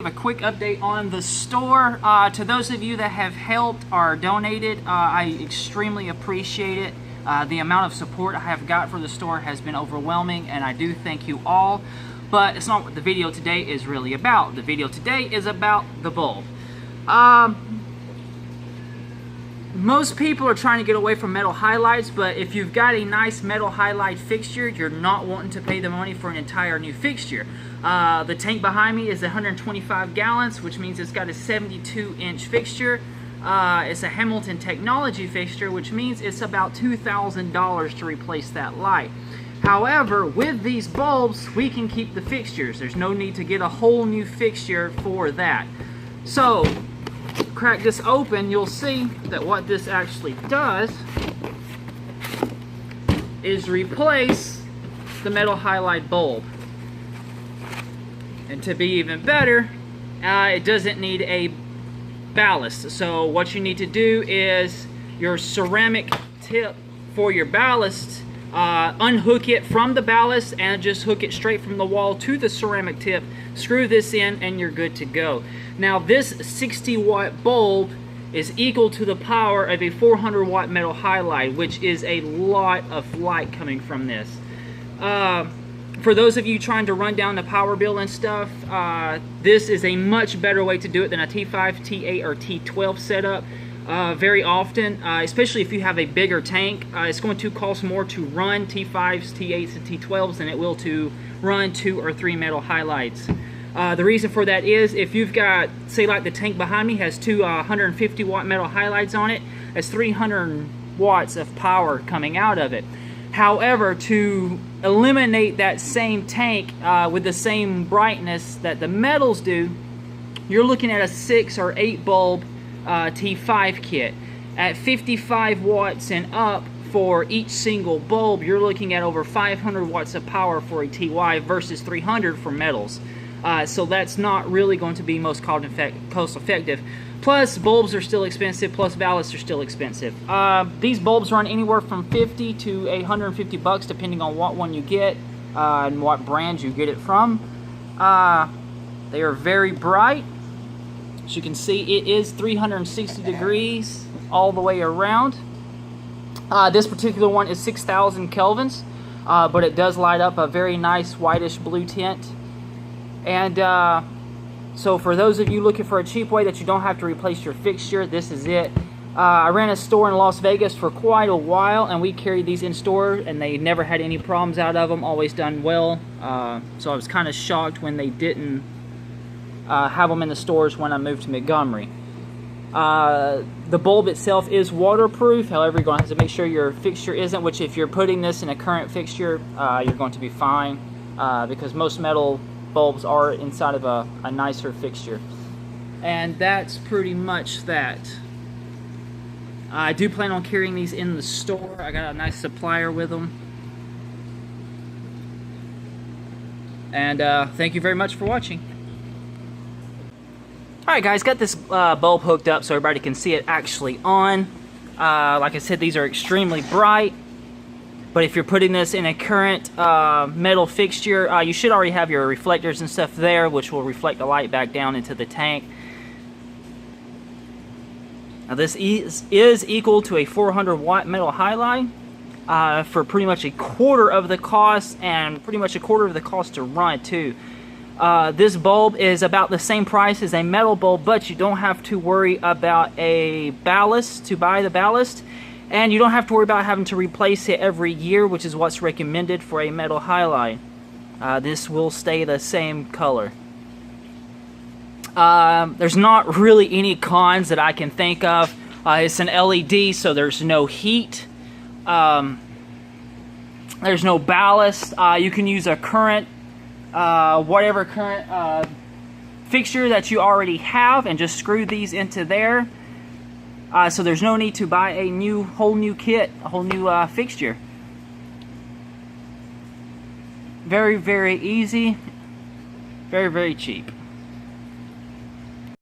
A quick update on the store. To those of you that have helped or donated, I extremely appreciate it. The amount of support I have got for the store has been overwhelming, and I do thank you all. But it's not what the video today is really about. The video today is about the bulb. Most people are trying to get away from metal highlights, but if you've got a nice metal highlight fixture, you're not wanting to pay the money for an entire new fixture. The tank behind me is 125 gallons, which means it's got a 72-inch fixture. It's a Hamilton Technology fixture, which means it's about $2,000 to replace that light. However, with these bulbs, we can keep the fixtures. There's no need to get a whole new fixture for that. So, crack this open, you'll see that what this actually does is replace the metal halide bulb. And to be even better, it doesn't need a ballast. So what you need to do is your ceramic tip for your ballast, unhook it from the ballast and just hook it straight from the wall to the ceramic tip, screw this in, and you're good to go. Now this 60-watt bulb is equal to the power of a 400-watt metal halide, which is a lot of light coming from this. For those of you trying to run down the power bill and stuff, this is a much better way to do it than a T5, T8, or T12 setup. Very often, especially if you have a bigger tank, it's going to cost more to run T5s, T8s, and T12s than it will to run 2 or 3 metal halides. The reason for that is if you've got, say like the tank behind me has two 150-watt metal halides on it, that's 300 watts of power coming out of it. However, to eliminate that same tank with the same brightness that the metals do, you're looking at a 6 or 8 bulb T5 kit. At 55 watts and up for each single bulb, you're looking at over 500 watts of power for a TY versus 300 for metals. So that's not really going to be most cost effective. Plus, bulbs are still expensive, plus ballasts are still expensive. These bulbs run anywhere from 50 to 150 bucks depending on what one you get and what brand you get it from. They are very bright. As you can see, it is 360 degrees all the way around. This particular one is 6,000 kelvins, but it does light up a very nice whitish blue tint. And so for those of you looking for a cheap way that you don't have to replace your fixture, this is it. I ran a store in Las Vegas for quite a while, and we carried these in store, and they never had any problems out of them, always done well. So I was kind of shocked when they didn't have them in the stores when I moved to Montgomery. The bulb itself is waterproof, however you're going to have to make sure your fixture isn't, which if you're putting this in a current fixture, you're going to be fine, because most metal bulbs are inside of a nicer fixture. And that's pretty much that. I do plan on carrying these in the store. I got a nice supplier with them. And thank you very much for watching. Alright guys, got this bulb hooked up so everybody can see it actually on. Like I said, these are extremely bright. But if you're putting this in a current metal fixture, you should already have your reflectors and stuff there, which will reflect the light back down into the tank. Now this is equal to a 400-watt metal halide for pretty much a quarter of the cost, and pretty much a quarter of the cost to run too. This bulb is about the same price as a metal bulb, but you don't have to worry about a ballast to buy the ballast. And you don't have to worry about having to replace it every year, which is what's recommended for a metal halide. This will stay the same color. There's not really any cons that I can think of. It's an LED, so there's no heat. There's no ballast. You can use a current, whatever current fixture that you already have, and just screw these into there. So there's no need to buy a whole new kit, a whole new fixture. Very, very easy. Very, very cheap.